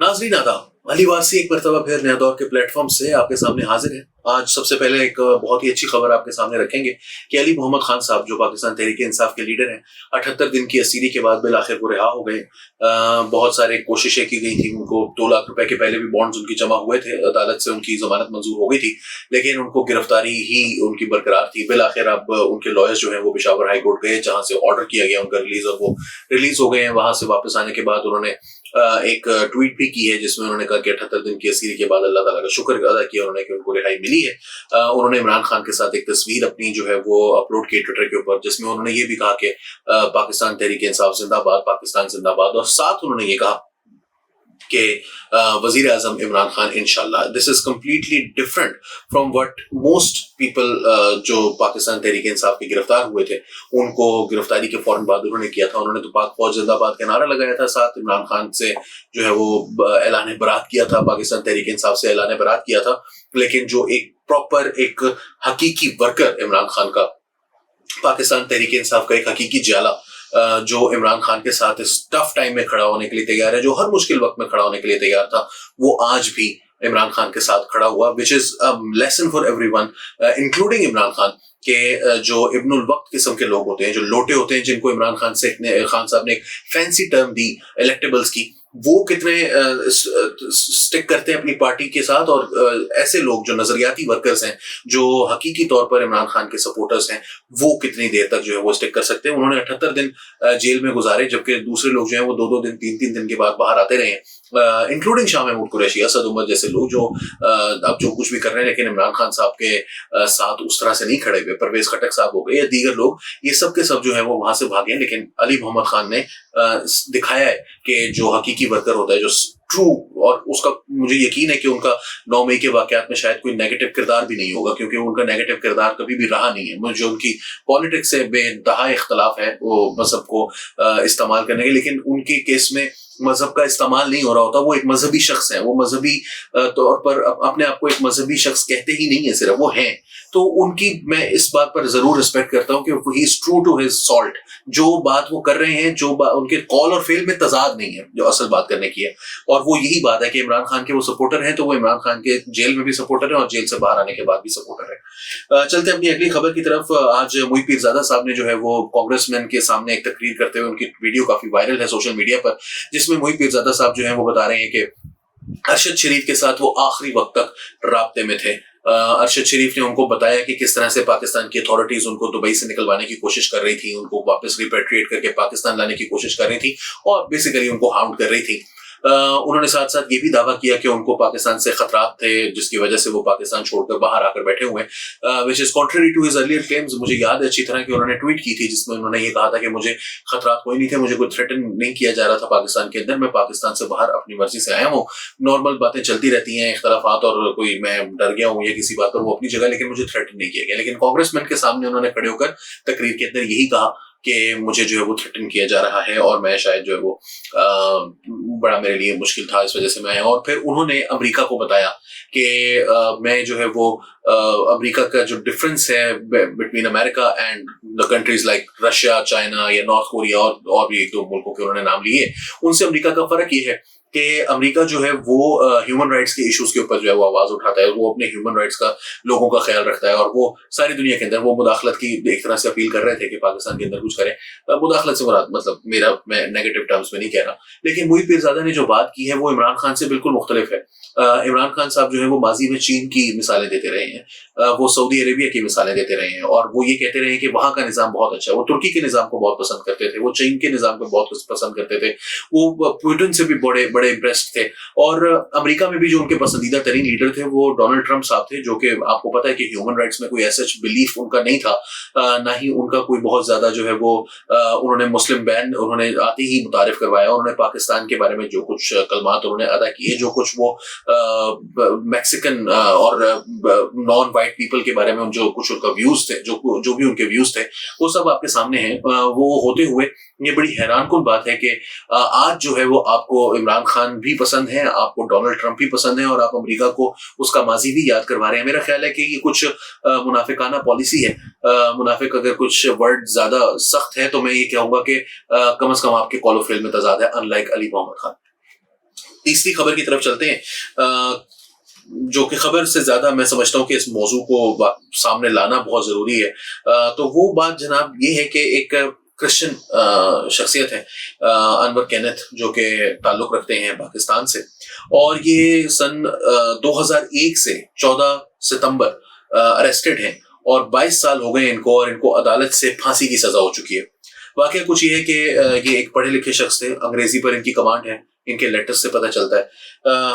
नाज़रीन आदाब, अली वारसी एक मरतबा फिर नया दौर के प्लेटफॉर्म से आपके सामने हाजिर है। आज सबसे पहले एक बहुत ही अच्छी खबर आपके सामने रखेंगे कि अली मोहम्मद खान साहब जो पाकिस्तान तहरीक-ए-इंसाफ के लीडर हैं, 78 दिन की असीरी के बाद बिलाखिर वो रिहा हो गए। बहुत सारी कोशिशें की गई थी, उनको 2 लाख रुपए के पहले भी बॉन्ड्स उनकी जमा हुए थे, अदालत से उनकी जमानत मंजूर हो गई थी, लेकिन उनको गिरफ्तारी ही उनकी बरकरार थी। बिलाखिर अब उनके लॉयर्स जो हैं वो पेशावर हाई कोर्ट गए, जहां से ऑर्डर किया गया उनका रिलीज, और वो रिलीज हो गए हैं। वहां से वापस आने के बाद उन्होंने एक ट्वीट भी की है जिसमें उन्होंने कहा कि 78 दिन की असीरी के बाद अल्लाह ताला का शुक्र अदा किया उन्होंने कि उनको रिहाई मिली है। उन्होंने इमरान खान के साथ एक तस्वीर अपनी जो है वो अपलोड की ट्विटर के ऊपर, जिसमें उन्होंने ये भी कहा कि पाकिस्तान तहरीक इंसाफ जिंदाबाद, पाकिस्तान जिंदाबाद, और साथ उन्होंने ये कहा कि वजीर आजम इमरान खान इंशाल्लाह। This is completely different from what most people जो पाकिस्तान तहरीक इंसाफ के गिरफ्तार हुए थे, उनको गिरफ्तारी के फौरन बाद उन्होंने किया था। उन्होंने तो पाक फौज जिंदाबाद का नारा लगाया था, साथ इमरान खान से जो है वो ऐलान बरात किया था, पाकिस्तान तहरीक इंसाफ से ऐलान बरात किया था। लेकिन जो एक प्रॉपर एक हकीकी वर्कर इमरान खान का, पाकिस्तान तहरीक इंसाफ का एक हकीकी जाला जो इमरान खान के साथ इस टफ टाइम में खड़ा होने के लिए तैयार है, जो हर मुश्किल वक्त में खड़ा होने के लिए तैयार था, वो आज भी इमरान खान के साथ खड़ा हुआ, which is a lesson for everyone including Imran Khan के जो इब्नुल वक्त किस्म के लोग होते हैं, जो लोटे होते हैं, जिनको इमरान खान साहब ने एक फैंसी टर्म दी इलेक्टेबल्स की, वो कितने स्टिक करते हैं अपनी पार्टी के साथ, और ऐसे लोग जो नजरियाती वर्कर्स हैं, जो हकीकी तौर पर इमरान खान के सपोर्टर्स हैं, वो कितनी देर तक जो है वो स्टिक कर सकते हैं। उन्होंने 78 दिन जेल में गुजारे, जबकि दूसरे लोग जो हैं वो 2-2 दिन 3-3 दिन के बाद बाहर आते रहे, इंक्लूडिंग शाह महमूद कुरैशी, असद उमर जैसे लोग जो अब जो कुछ भी कर रहे हैं, लेकिन इमरान खान साहब के साथ उस तरह से नहीं खड़े हुए। परवेज खटक साहब हो गए या दीगर लोग, ये सब के सब जो है वो वहां से भागे, लेकिन अली मोहम्मद खान ने दिखाया है कि जो हकीकी वर्कर होता है, जो ट्रू, और उसका मुझे यकीन है कि उनका 9 मई के वाकयात में शायद कोई नेगेटिव किरदार भी नहीं होगा, क्योंकि उनका नेगेटिव किरदार कभी भी रहा नहीं है। मुझे उनकी पॉलिटिक्स से बेदहा इख्तलाफ है वो मजहब को इस्तेमाल करने के, लेकिन उनके केस में मजहब का इस्तेमाल नहीं हो रहा होता। वो एक मजहबी शख्स है, वो मजहबी तौर पर अपने आप को एक मजहबी शख्स कहते ही नहीं है, सिर्फ वो हैं। तो उनकी मैं इस बात पर जरूर रिस्पेक्ट करता हूँ कि he is true to his salt. जो बात वो कर रहे हैं, जो उनके कॉल और फेल में तजाद नहीं है, जो असल बात करने की है, और वो यही बात है कि इमरान खान के वो सपोर्टर हैं, तो वो इमरान खान के जेल में भी सपोर्टर है और जेल से बाहर आने के बाद भी सपोर्टर है। चलते अपनी अगली खबर की तरफ। आज मोई पीरजादा साहब ने जो है वो कांग्रेसमैन के सामने एक तकरीर करते हुए, उनकी वीडियो काफी वायरल है सोशल मीडिया पर, जिसमें मोई पीरजादा साहब जो है वो बता रहे हैं कि अरशद शरीफ के साथ वो आखिरी वक्त तक राब्ते में थे। अरशद शरीफ ने उनको बताया कि किस तरह से पाकिस्तान की अथॉरिटीज उनको दुबई से निकलवाने की कोशिश कर रही थी, उनको वापस रिपेट्रिएट करके पाकिस्तान लाने की कोशिश कर रही थी, और बेसिकली उनको हाउंड कर रही थी। उन्होंने साथ साथ ये भी दावा किया कि उनको पाकिस्तान से खतरात थे, जिसकी वजह से वो पाकिस्तान छोड़कर बाहर आकर बैठे हुए हैं, which is contrary to his earlier claims. मुझे याद है अच्छी तरह कि उन्होंने ट्वीट की थी जिसमें उन्होंने ये कहा था कि मुझे खतरात कोई नहीं थे, मुझे कोई थ्रेटन नहीं किया जा रहा था पाकिस्तान के अंदर, मैं पाकिस्तान से बाहर अपनी मर्जी से आया हूँ। नॉर्मल बातें चलती रहती हैं, इख्तलाफात, और कोई मैं डर गया हूँ या किसी बात पर, वो अपनी जगह, लेकिन मुझे थ्रेटन नहीं किया गया। लेकिन कांग्रेसमैन के सामने उन्होंने खड़े होकर तकरीर के अंदर यही कहा कि मुझे जो है वो थ्रेटन किया जा रहा है, और मैं शायद जो है वो बड़ा मेरे लिए मुश्किल था, इस वजह से मैं आया। और फिर उन्होंने अमेरिका को बताया कि मैं जो है वो अमेरिका का जो डिफरेंस है between America and the countries like Russia, China या नॉर्थ कोरिया, और भी 1-2 मुल्कों के उन्होंने नाम लिए, उनसे अमेरिका का फर्क ये है कि अमेरिका जो है वो ह्यूमन राइट्स के इश्यूज के ऊपर जो है वो आवाज उठाता है, वो अपने ह्यूमन राइट्स का, लोगों का ख्याल रखता है, और वो सारी दुनिया के अंदर वो मुदाखलत की एक तरह से अपील कर रहे थे कि पाकिस्तान के अंदर कुछ करें। मुदाखलत से मुराद मतलब मैं नेगेटिव टर्म्स में नहीं कह रहा, लेकिन मोई पीरजादा ने जो बात की है वो इमरान खान से बिल्कुल मुख्तलिफ है। इमरान खान साहब जो है वो माजी में चीन की मिसालें देते रहे हैं, वो सऊदी अरेबिया की मिसालें देते रहे हैं, और वो ये कहते रहे हैं कि वहां का निजाम बहुत अच्छा है। वो तुर्की के निजाम को बहुत पसंद करते थे, वो चीन के निजाम को बहुत पसंद करते थे, वो पुतिन से भी बड़े बड़े इम्प्रेस्ड थे। और अमेरिका में भी जो उनके पसंदीदा तरीन लीडर थे वो डोनाल्ड ट्रंप साहब थे, जो कि आपको पता है कि ह्यूमन राइट्स में कोई ऐसा बिलीफ उनका नहीं था, ना ही उनका कोई बहुत ज्यादा जो है वो उन्होंने मुस्लिम बैन उन्होंने आते ही मुतारिफ करवाया। उन्होंने पाकिस्तान के बारे में जो कुछ कलमात उन्होंने अदा किए, जो कुछ वो मैक्सिकन और नॉन वाइट पीपल के बारे में जो कुछ उनका व्यूज थे, जो भी उनके व्यूज थे, वो सब आपके सामने हैं। वो होते हुए ये बड़ी हैरानकुन बात है कि आज जो है वो आपको इमरान खान भी पसंद है, आपको डोनाल्ड ट्रंप भी पसंद है, और आप अमेरिका को उसका माजी भी याद करवा रहे हैं। मेरा ख्याल है कि ये कुछ मुनाफिकाना पॉलिसी है। मुनाफिक अगर कुछ वर्ड ज्यादा सख्त है तो मैं ये कहूंगा कि कम से कम आपके कॉल ऑफ फेल में तजाद है, अनलाइक अली मोहम्मद खान। तीसरी खबर की तरफ चलते हैं, जो कि खबर से ज्यादा मैं समझता हूँ कि इस मौजू को सामने लाना बहुत जरूरी है। तो वो बात जनाब ये है कि एक क्रिश्चियन शख्सियत है, अनवर केनेथ, जो कि ताल्लुक रखते हैं पाकिस्तान से, और ये सन 2001 से 14 सितंबर अरेस्टेड हैं और 22 साल हो गए इनको, और इनको अदालत से फांसी की सजा हो चुकी है। वाकया कुछ ये है कि ये एक पढ़े लिखे शख्स थे, अंग्रेजी पर इनकी कमांड है, इनके लेटर्स से पता चलता है।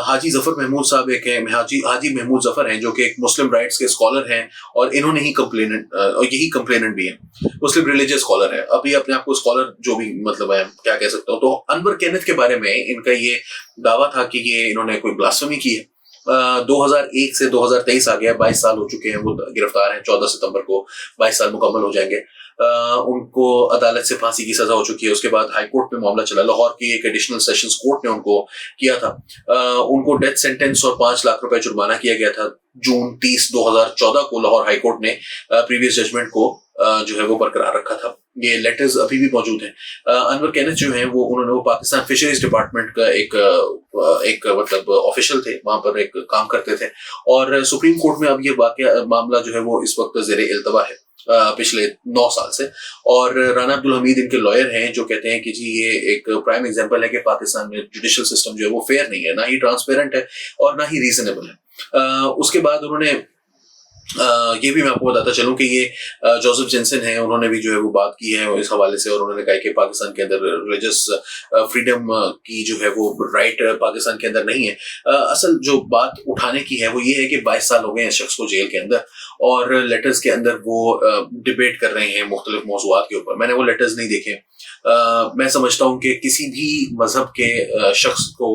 हाजी जफर महमूद साहब एक हैं, हाजी महमूद जफर हैं, जो कि एक मुस्लिम राइट्स के स्कॉलर हैं, और इन्होंने ही कंप्लेनेंट, और यही कंप्लेनेंट भी हैं, मुस्लिम रिलीजियस स्कॉलर है, अभी अपने आप को स्कॉलर जो भी मतलब है क्या कह सकता हूँ। तो अनवर केनेथ के बारे में इनका ये दावा था कि ये इन्होंने कोई ब्लास्फेमी की है। 2001 से 2023 आ गया, 22 साल हो चुके हैं, वो गिरफ्तार हैं, 14 सितंबर को 22 साल मुकम्मल हो जाएंगे। उनको अदालत से फांसी की सजा हो चुकी है। उसके बाद हाई कोर्ट में मामला चला, लाहौर की एक एडिशनल सेशंस कोर्ट ने उनको किया था, उनको डेथ सेंटेंस और 5 लाख रुपए जुर्माना किया गया था। जून 30, 2014 को लाहौर हाई कोर्ट ने प्रीवियस जजमेंट को जो है वो बरकरार रखा था। ये लेटर्स अभी भी मौजूद हैं। अनवर केनेथ जो है वो पाकिस्तान फिशरीज डिपार्टमेंट का एक मतलब ऑफिशियल थे, वहां पर एक काम करते थे, और सुप्रीम कोर्ट में अब ये मामला जो है वो इस वक्त ज़ेरे इल्तवा है पिछले 9 साल से। और राना अब्दुल हमीद इनके लॉयर हैं, जो कहते हैं कि जी ये एक प्राइम एग्जांपल है कि पाकिस्तान में जुडिशियल सिस्टम जो है वो फेयर नहीं है, ना ही ट्रांसपेरेंट है और ना ही रीजनेबल है। उसके बाद उन्होंने ये भी मैं आपको बताता चलूं कि ये जोसेफ जेनसन है, उन्होंने भी जो है वो बात की है इस हवाले से, और उन्होंने कहा कि पाकिस्तान के अंदर रिलीजियस फ्रीडम की जो है वो राइट पाकिस्तान के अंदर नहीं है। असल जो बात उठाने की है वो ये है कि 22 साल हो गए हैं शख्स को जेल के अंदर, और लेटर्स के अंदर वो डिबेट कर रहे हैं मुख्तलिफ मौज़ूआत के ऊपर। मैंने वो लेटर्स नहीं देखे। मैं समझता हूँ कि किसी भी मजहब के शख्स को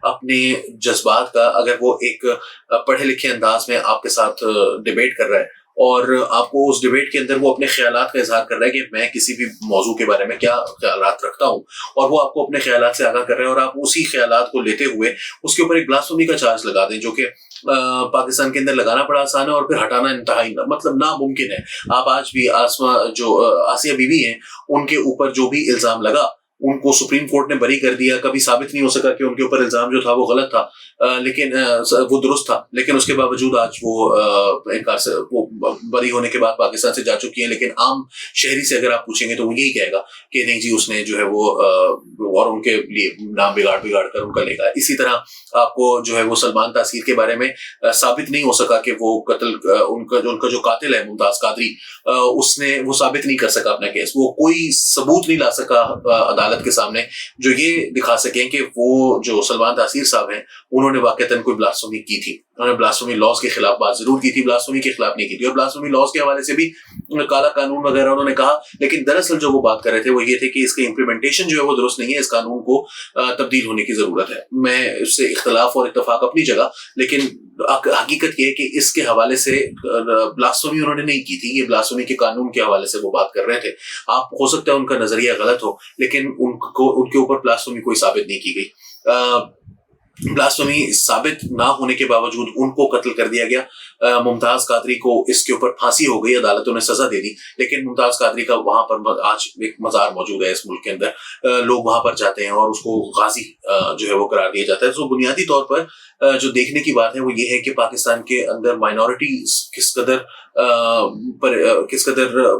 अपने जज्बात का, अगर वो एक पढ़े लिखे अंदाज में आपके साथ डिबेट कर रहा है, और आपको उस डिबेट के अंदर वो अपने ख्यालात का इजहार कर रहा है कि मैं किसी भी मौजू के बारे में क्या ख्यालात रखता हूँ, और वो आपको अपने ख्यालात से आगाह कर रहे हैं, और आप उसी ख्यालात को लेते हुए उसके ऊपर एक ब्लास्फेमी का चार्ज लगा दें, जो कि पाकिस्तान के अंदर लगाना बड़ा आसान है और फिर हटाना इंतहाई मतलब नामुमकिन है। आप आज भी आसिया बीवी हैं, उनके ऊपर जो भी इल्जाम लगा, उनको सुप्रीम कोर्ट ने बरी कर दिया, कभी साबित नहीं हो सका कि उनके ऊपर इल्जाम जो था वो गलत था, लेकिन वो दुरुस्त था, लेकिन उसके बावजूद आज वो इनकार से वो बरी होने के बाद पाकिस्तान से जा चुकी है। लेकिन आम शहरी से अगर आप पूछेंगे तो वो यही कहेगा कि नहीं जी उसने जो है वो और उनके लिए नाम बिगाड़ कर उनका लेगा। इसी तरह आपको जो है वो सलमान तासीर के बारे में साबित नहीं हो सका कि वो कत्ल उनका जो कातिल है मुमताज कादरी, उसने वो साबित नहीं कर सका अपना केस, वो कोई सबूत नहीं ला सका अदालत के सामने जो ये दिखा सकें कि वो जो सलमान तासीर साहब हैं उन्होंने वाकईतन कोई ब्लास्फेमी की थी। उन्होंने ब्लास्फेमी लॉज के खिलाफ बात जरूर की थी, ब्लास्फेमी के खिलाफ नहीं की थी, और ब्लास्फेमी लॉज के हवाले से भी काला कानून वगैरह उन्होंने कहा, लेकिन दरअसल जो वो बात कर रहे थे वो ये थे कि इसका इम्प्लीमेंटेशन जो है वो दुरुस्त नहीं है, इस कानून को तब्दील होने की जरूरत है। मैं इससे इख्तलाफ और इत्तफाक अपनी जगह, लेकिन हकीकत ये है कि इसके हवाले से ब्लास्फेमी उन्होंने नहीं की थी, ये ब्लास्फेमी के कानून के हवाले से वो बात कर रहे थे। आप हो सकता है उनका नजरिया गलत हो, लेकिन उनके ऊपर ब्लास्फेमी कोई साबित नहीं की गई। ब्लास्फेमी साबित ना होने के बावजूद उनको कत्ल कर दिया गया। मुमताज कादरी को इसके ऊपर फांसी हो गई, अदालतों ने सजा दे दी, लेकिन मुमताज कादरी का वहां पर आज एक मजार मौजूद है इस मुल्क के अंदर। लोग वहां पर जाते हैं और उसको गाजी जो है वो करार दिया जाता है। तो बुनियादी तौर पर जो देखने की बात है वो ये है कि पाकिस्तान के अंदर माइनॉरिटी किस कदर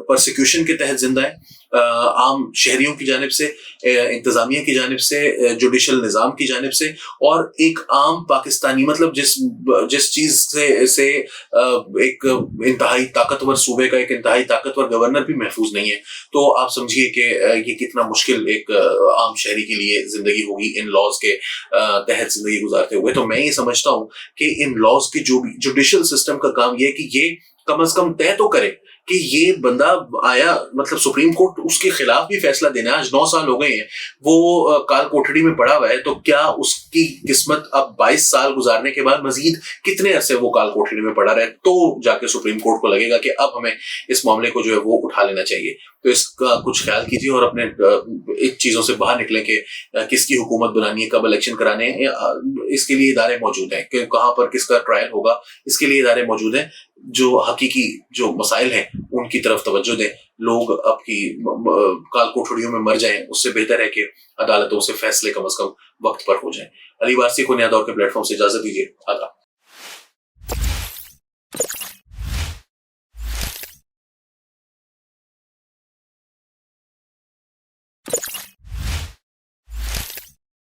परसिक्यूशन के तहत जिंदा है, आम शहरियों की जानिब से, इंतजामिया की जानिब से, जुडिशल निज़ाम की जानिब से, और एक आम पाकिस्तानी मतलब जिस चीज से एक इंतहाई ताकतवर सूबे का एक इंतहाई ताकतवर गवर्नर भी महफूज नहीं है। तो आप समझिए कि ये कितना मुश्किल एक आम शहरी के लिए जिंदगी होगी इन लॉज के तहत जिंदगी गुजारते हुए। तो मैं ये समझता हूँ कि इन लॉज के जो भी जुडिशल सिस्टम का काम ये है कि ये कम से कम तय तो करे कि ये बंदा आया, मतलब सुप्रीम कोर्ट उसके खिलाफ भी फैसला देना है, आज 9 साल हो गए हैं वो काल कोठड़ी में पड़ा हुआ है, तो क्या उसकी किस्मत अब 22 साल गुजारने के बाद मजीद कितने अरसे वो काल कोठड़ी में पड़ा रहे, तो जाके सुप्रीम कोर्ट को लगेगा कि अब हमें इस मामले को जो है वो उठा लेना चाहिए। तो इसका कुछ ख्याल कीजिए और अपने इन चीजों से बाहर निकलें कि किसकी हुकूमत बनानी है, कब इलेक्शन कराने हैं, इसके लिए इदारे मौजूद हैं कि कहाँ पर किसका ट्रायल होगा, इसके लिए इदारे मौजूद हैं जो हकीकी जो मसाइल हैं उनकी तरफ तवज्जो दें। لوگ آپ کی کال کوٹھڑیوں میں مر جائیں، اس سے بہتر ہے کہ عدالتوں سے فیصلے کم از کم وقت پر ہو جائیں۔ علی وارثی کو نیا دور کے پلیٹ فارم سے اجازت دیجیے، آداب۔